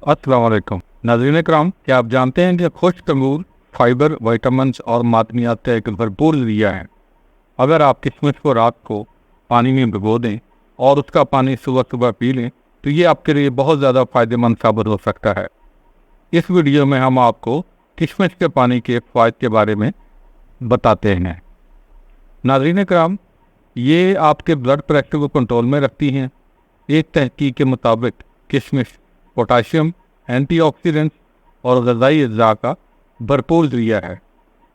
अस्सलाम वालेकुम नाज़रीन कराम, क्या आप जानते हैं कि खुश्क अंगूर फाइबर, विटामिन्स और मादनियात का एक भरपूर ज़रिया है। अगर आप किशमिश को रात को पानी में भिगो दें और उसका पानी सुबह सुबह पी लें तो ये आपके लिए बहुत ज़्यादा फ़ायदेमंद साबित हो सकता है। इस वीडियो में हम आपको किशमिश के पानी के फ़ायदे के बारे में बताते हैं। नाज़रीन कराम, ये आपके ब्लड प्रेशर को कंट्रोल में रखती हैं। एक तहकीक के मुताबिक किशमिश पोटाशियम, एंटीऑक्सीडेंट्स और ग़िज़ाई अज्जा का भरपूर ज़रिया है।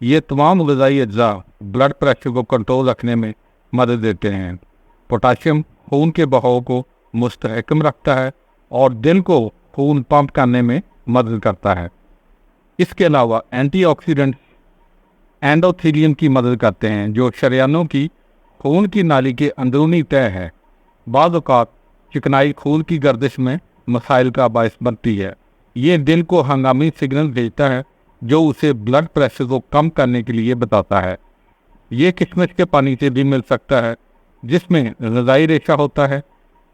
ये तमाम ग़िज़ाई अज्जा ब्लड प्रेशर को कंट्रोल रखने में मदद देते हैं। पोटाशियम खून के बहाव को मुस्तहकम रखता है और दिल को खून पंप करने में मदद करता है। इसके अलावा एंटीऑक्सीडेंट्स एंडोथेलियम की मदद करते हैं, जो शरीयानों की खून की नाली के अंदरूनी तय है। बाज़ औक़ात चिकनाई खून की गर्दिश में मसाइल का बायस बनती है। ये दिल को हंगामी सिग्नल भेजता है जो उसे ब्लड प्रेशर को कम करने के लिए बताता है। ये किशमिश के पानी से भी मिल सकता है, जिसमें ग़िज़ाई रेशा होता है।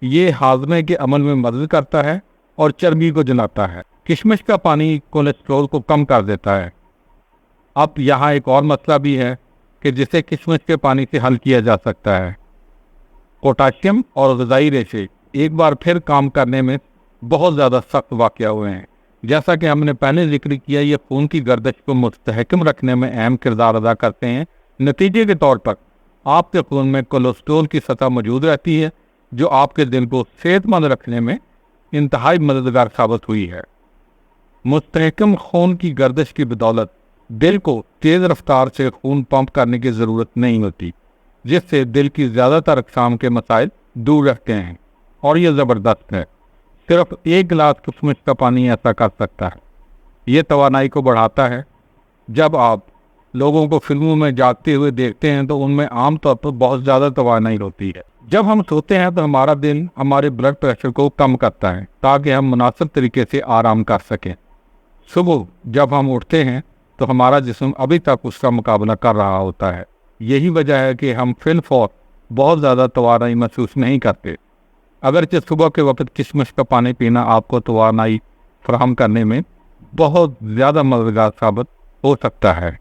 ये हाज़मे के अमल में मदद करता है और चर्बी को जलाता है। किशमिश का पानी कोलेस्ट्रॉल को कम कर देता है। अब यहाँ एक और मसला भी है कि जिसे किशमिश के पानी से हल किया जा सकता है। पोटाशियम और ग़िज़ाई रेशे एक बार फिर काम करने में बहुत ज़्यादा सख्त वाक़या हुए हैं। जैसा कि हमने पहले जिक्र किया, ये खून की गर्दिश को मुस्तहकम रखने में अहम किरदार अदा करते हैं। नतीजे के तौर पर आपके खून में कोलेस्ट्रॉल की सतह मौजूद रहती है, जो आपके दिल को सेहतमंद रखने में इंतहाई मददगार साबित हुई है। मुस्तहकम खून की गर्दिश की बदौलत दिल को तेज़ रफ्तार से खून पंप करने की ज़रूरत नहीं होती, जिससे दिल की ज़्यादातर अक़साम के मसाइल दूर रहते हैं। और यह ज़बरदस्त है, सिर्फ एक गिलास किशमिश का पानी ऐसा कर सकता है। ये तवानाई को बढ़ाता है। जब आप लोगों को फिल्मों में जागते हुए देखते हैं तो उनमें आम तौर पर बहुत ज़्यादा तवानाई होती है। जब हम सोते हैं तो हमारा दिल हमारे ब्लड प्रेशर को कम करता है ताकि हम मुनासिब तरीके से आराम कर सकें। सुबह जब हम उठते हैं तो हमारा जिस्म अभी तक उसका मुकाबला कर रहा होता है। यही वजह है कि हम फिलफौर बहुत ज़्यादा तवानाई महसूस नहीं करते। अगरचे सुबह के वक्त किशमिश का पानी पीना आपको तवानाई फराहम करने में बहुत ज़्यादा मददगार साबित हो सकता है।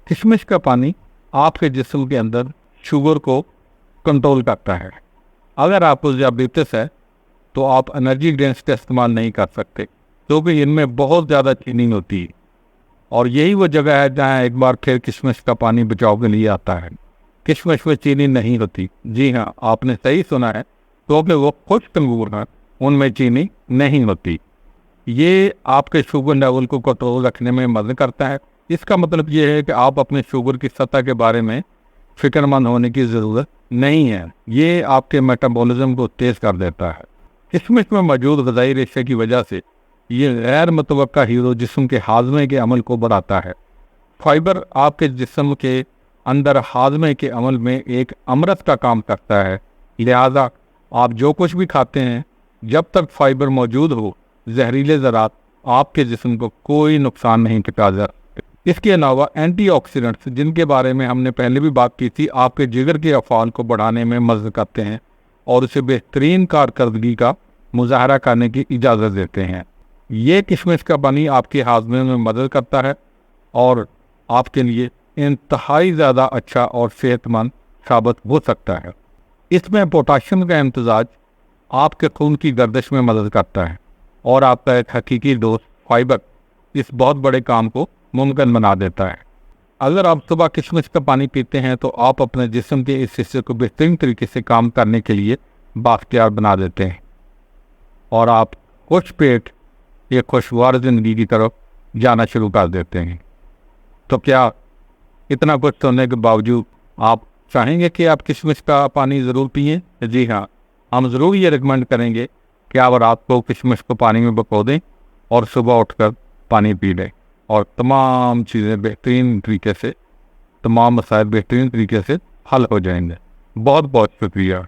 किशमिश का पानी आपके जिस्म के अंदर शुगर को कंट्रोल करता है। अगर आपको डायबिटीज है तो आप एनर्जी ड्रिंक्स का इस्तेमाल नहीं कर सकते, क्योंकि इनमें बहुत ज़्यादा चीनी होती है। और यही वो जगह है जहाँ एक बार फिर किशमिश का पानी बचाव के लिए आता है। किशमिश में चीनी नहीं होती। जी हाँ, आपने सही सुना है, क्योंकि वो खुश्क अंगूर हैं, उनमें चीनी नहीं होती। ये आपके शुगर लेवल को कंट्रोल रखने में मदद करता है। इसका मतलब ये है कि आप अपने शुगर की सतह के बारे में फ़िक्रमंद होने की ज़रूरत नहीं है। ये आपके मेटाबॉलिज्म को तेज़ कर देता है। किशमिश में मौजूद ग़िज़ाई रेशे की वजह से ये गैर मुतवक्का हीरो जिस्म के हाज़मे के अमल को बढ़ाता है। फाइबर आपके जिस्म के अंदर हाज़मे के अमल में एक अमृत का काम करता है। लिहाजा आप जो कुछ भी खाते हैं, जब तक फाइबर मौजूद हो, जहरीले ज़रात आपके जिस्म को कोई नुकसान नहीं पहुंचा सकते। इसके अलावा एंटीऑक्सीडेंट्स, जिनके बारे में हमने पहले भी बात की थी, आपके जिगर के अफ़ाल को बढ़ाने में मदद करते हैं और उसे बेहतरीन कारकर्दगी का मुजाहरा करने की इजाज़त देते हैं। ये किशमिश का पानी आपके हाज़मे में मदद करता है और आपके लिए इंतहाई ज़्यादा अच्छा और सेहतमंद साबित हो सकता है। इसमें पोटाशियम का इम्तजाज आपके खून की गर्दिश में मदद करता है और आपका एक हकीकी दोस्त फाइबर इस बहुत बड़े काम को मुमकिन बना देता है। अगर आप सुबह किशमिश का पानी पीते हैं तो आप अपने जिस्म के इस हिस्से को बेहतरीन तरीके से काम करने के लिए बाख्तियार बना देते हैं और आप खुश पेट एक खुशगवार ज़िंदगी की तरफ जाना शुरू कर देते हैं। तो क्या इतना कुछ सुनने के बावजूद आप चाहेंगे कि आप किशमिश का पानी ज़रूर पिएं? जी हाँ, हम ज़रूर ये रिकमेंड करेंगे कि आप रात को किशमिश को पानी में भिगो दें और सुबह उठकर पानी पी लें और तमाम चीज़ें बेहतरीन तरीके से, तमाम मसाइल बेहतरीन तरीके से हल हो जाएंगे। बहुत बहुत शुक्रिया।